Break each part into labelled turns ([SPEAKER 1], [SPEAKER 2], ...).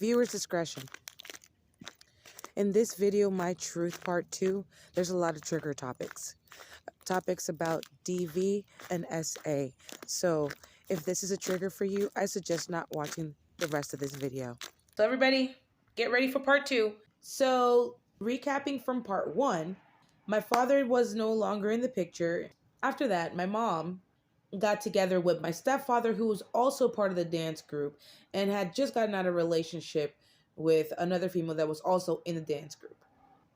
[SPEAKER 1] Viewers discretion. In this video, My Truth Part 2, there's a lot of trigger topics. Topics about DV and SA. So if this is a trigger for you, I suggest not watching the rest of this video. So everybody, get ready for Part 2. So recapping from Part 1, my father was no longer in the picture. After that, my mom got together with my stepfather, who was also part of the dance group and had just gotten out of a relationship with another female that was also in the dance group.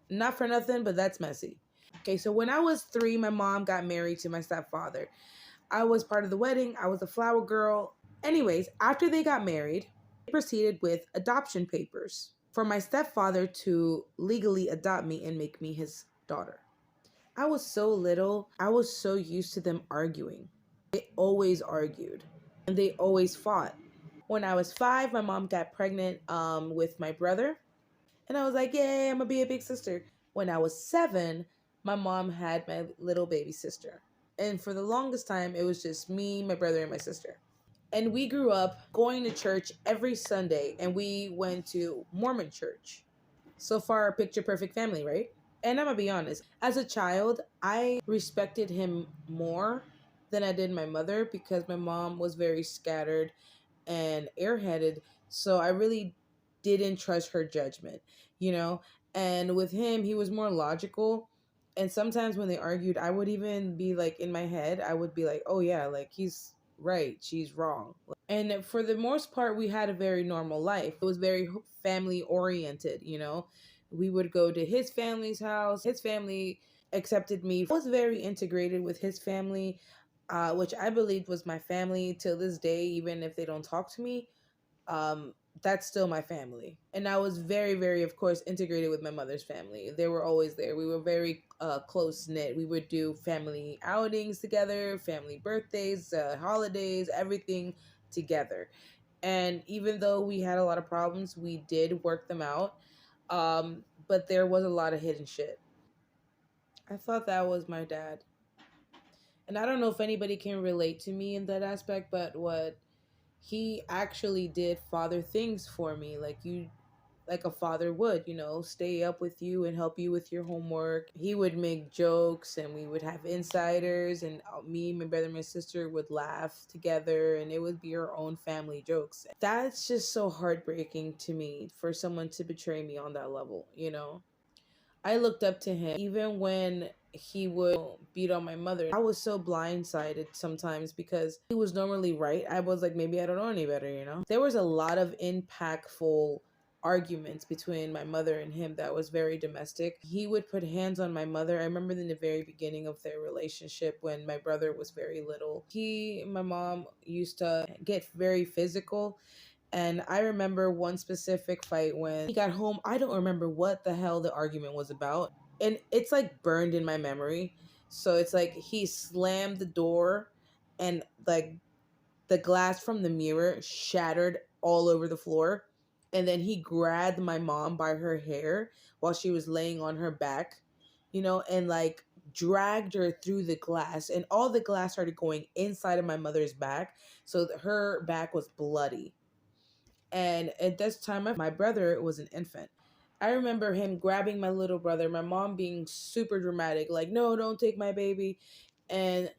[SPEAKER 1] Not for nothing, but that's messy. Okay, so when I was 3, my mom got married to my stepfather. I was part of the wedding. I was the flower girl. Anyways, after they got married, they proceeded with adoption papers for my stepfather to legally adopt me and make me his daughter. I was so little. I was so used to them arguing. They always argued and they always fought. When I was 5, my mom got pregnant with my brother. And I was like, yay, I'm gonna be a big sister. When I was 7, my mom had my little baby sister. And for the longest time, it was just me, my brother, and my sister. And we grew up going to church every Sunday, and we went to Mormon church. So far, a picture perfect family, right? And I'm gonna be honest, as a child, I respected him more than I did my mother because my mom was very scattered and airheaded. So I really didn't trust her judgment, you know? And with him, he was more logical. And sometimes when they argued, I would even be like in my head, I would be like, oh yeah, like he's right, she's wrong. And for the most part, we had a very normal life. It was very family oriented, you know? We would go to his family's house. His family accepted me. I was very integrated with his family, which I believed was my family till this day, even if they don't talk to me. That's still my family. And I was very, very, of course, integrated with my mother's family. They were always there. We were very close knit. We would do family outings together, family birthdays, holidays, everything together. And even though we had a lot of problems, we did work them out. But there was a lot of hidden shit. I thought that was my dad. And I don't know if anybody can relate to me in that aspect, but what he actually did father things for me, like a father would, you know, stay up with you and help you with your homework. He would make jokes and we would have insiders, and me, my brother, my sister would laugh together, and it would be our own family jokes. That's just so heartbreaking to me for someone to betray me on that level, you know? I looked up to him even when he would beat on my mother. I was so blindsided sometimes because he was normally right. I was like, maybe I don't know any better, you know? There was a lot of impactful arguments between my mother and him that was very domestic. He would put hands on my mother. I remember in the very beginning of their relationship when my brother was very little. He and my mom used to get very physical. And I remember one specific fight when he got home. I don't remember what the hell the argument was about. And it's like burned in my memory. So it's like he slammed the door and like the glass from the mirror shattered all over the floor. And then he grabbed my mom by her hair while she was laying on her back, you know, and like dragged her through the glass. And all the glass started going inside of my mother's back. So her back was bloody. And at this time, my brother was an infant. I remember him grabbing my little brother, my mom being super dramatic, like, no, don't take my baby. And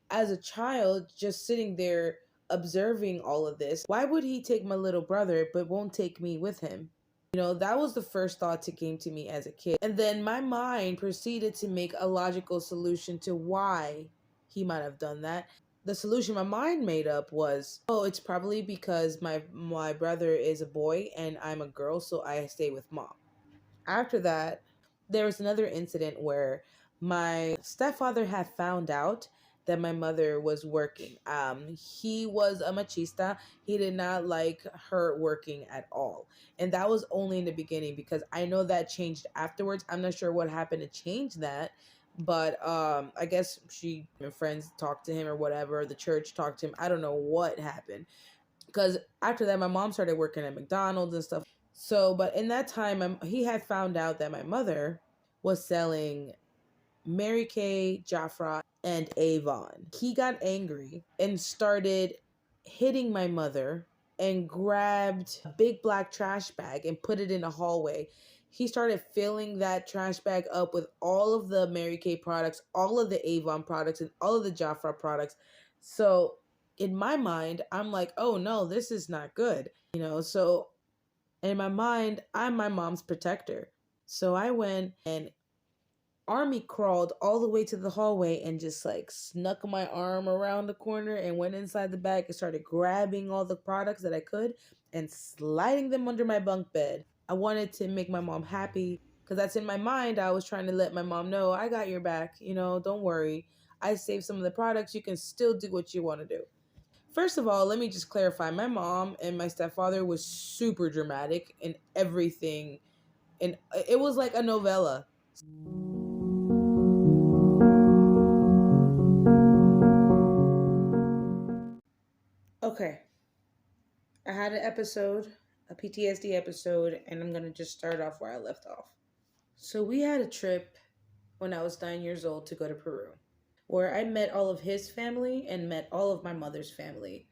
[SPEAKER 1] as a child, just sitting there observing all of this, why would he take my little brother but won't take me with him? You know, that was the first thought that came to me as a kid. And then my mind proceeded to make a logical solution to why he might have done that. The solution my mind made up was, oh, it's probably because my brother is a boy and I'm a girl, so I stay with mom. After that, there was another incident where my stepfather had found out that my mother was working. He was a machista. He did not like her working at all. And that was only in the beginning because I know that changed afterwards. I'm not sure what happened to change that. But I guess her friends talked to him or whatever. The church talked to him. I don't know what happened. Because after that, my mom started working at McDonald's and stuff. So, but in that time, he had found out that my mother was selling Mary Kay, Jafra, and Avon. He got angry and started hitting my mother and grabbed a big black trash bag and put it in the hallway. He started filling that trash bag up with all of the Mary Kay products, all of the Avon products, and all of the Jafra products. So in my mind, I'm like, oh no, this is not good. So in my mind, I'm my mom's protector. So I went and army crawled all the way to the hallway and just like snuck my arm around the corner and went inside the bag and started grabbing all the products that I could and sliding them under my bunk bed. I wanted to make my mom happy because that's in my mind. I was trying to let my mom know, I got your back, don't worry. I saved some of the products. You can still do what you want to do. First of all, let me just clarify. My mom and my stepfather was super dramatic in everything. And it was like a novella. Okay. I had an episode, a PTSD episode, and I'm going to just start off where I left off. So we had a trip when I was 9 years old to go to Peru, where I met all of his family and met all of my mother's family.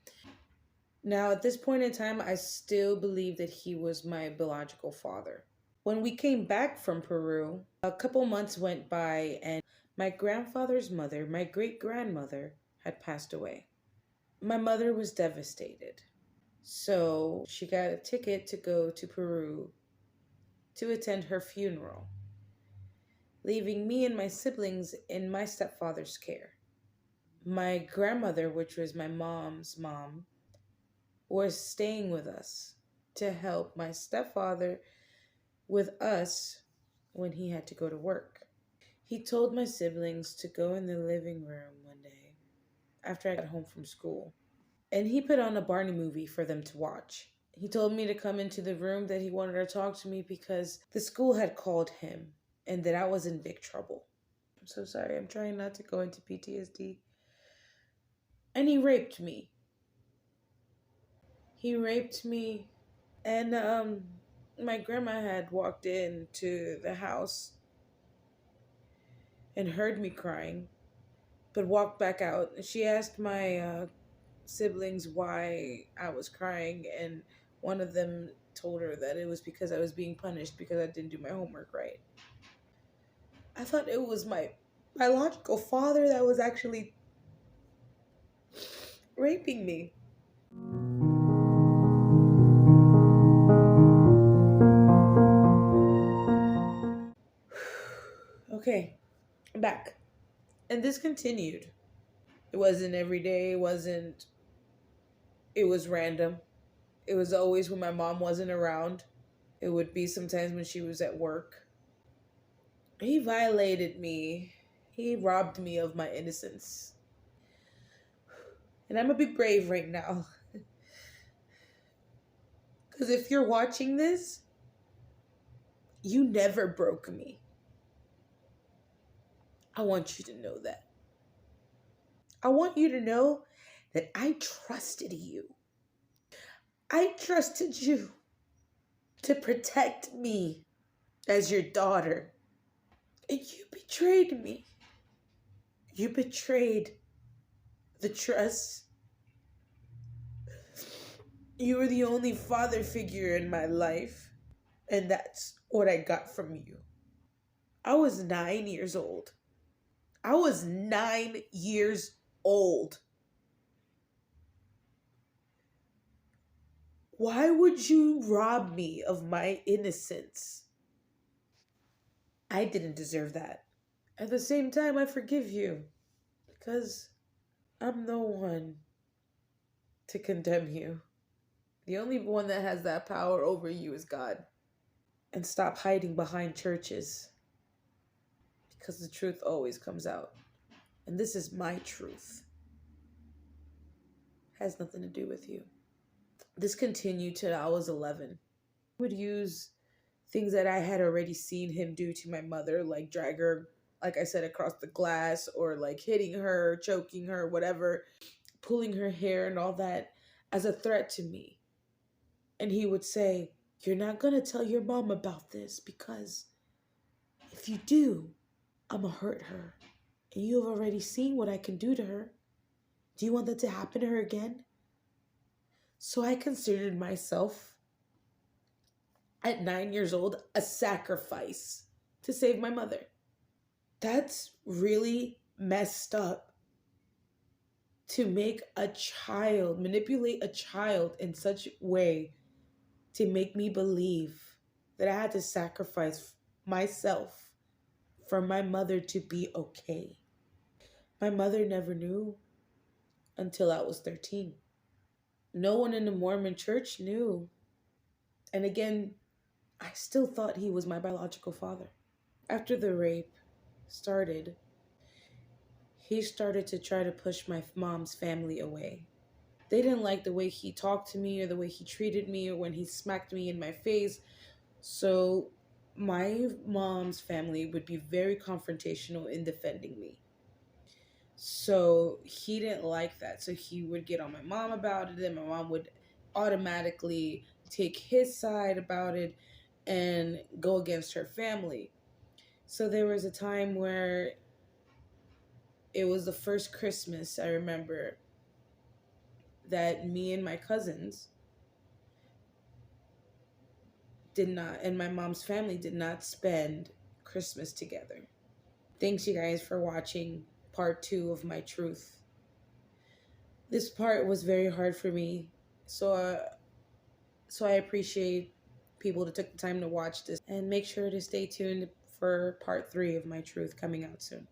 [SPEAKER 1] Now, at this point in time, I still believe that he was my biological father. When we came back from Peru, a couple months went by, and my grandfather's mother, my great grandmother, had passed away. My mother was devastated. So she got a ticket to go to Peru to attend her funeral, leaving me and my siblings in my stepfather's care. My grandmother, which was my mom's mom, was staying with us to help my stepfather with us when he had to go to work. He told my siblings to go in the living room one day after I got home from school, and he put on a Barney movie for them to watch. He told me to come into the room, that he wanted to talk to me because the school had called him and that I was in big trouble. I'm so sorry. I'm trying not to go into PTSD. And he raped me. He raped me. And my grandma had walked into the house and heard me crying, but walked back out. She asked my siblings why I was crying, and one of them told her that it was because I was being punished because I didn't do my homework right. I thought it was my biological father that was actually raping me. Okay, I'm back. And this continued. It wasn't every day, it was random. It was always when my mom wasn't around. It would be sometimes when she was at work. He violated me. He robbed me of my innocence. And I'm gonna be brave right now. Because if you're watching this, you never broke me. I want you to know that. I want you to know that I trusted you. I trusted you to protect me as your daughter. And you betrayed me. You betrayed the trust. You were the only father figure in my life. And that's what I got from you. I was 9 years old. I was 9 years old. Why would you rob me of my innocence? I didn't deserve that. At the same time, I forgive you because I'm no one to condemn you. The only one that has that power over you is God. And stop hiding behind churches because the truth always comes out. And this is my truth. It has nothing to do with you. This continued till I was 11. I would use things that I had already seen him do to my mother, like drag her, like I said, across the glass, or like hitting her, choking her, whatever, pulling her hair and all that, as a threat to me. And he would say, "You're not going to tell your mom about this, because if you do, I'm going to hurt her. And you've already seen what I can do to her. Do you want that to happen to her again?" So I considered myself at 9 years old a sacrifice to save my mother. That's really messed up, to make a child, manipulate a child in such a way to make me believe that I had to sacrifice myself for my mother to be okay. My mother never knew until I was 13. No one in the Mormon church knew. And again, I still thought he was my biological father. After the rape started, he started to try to push my mom's family away. They didn't like the way he talked to me or the way he treated me or when he smacked me in my face. So my mom's family would be very confrontational in defending me. So he didn't like that. So he would get on my mom about it, and my mom would automatically take his side about it and go against her family. So there was a time where it was the first Christmas I remember that me and my cousins did not, and my mom's family did not spend Christmas together. Thanks, you guys, for watching part 2 of my truth. This part was very hard for me, so I appreciate people that took the time to watch this, and make sure to stay tuned for part 3 of my truth coming out soon.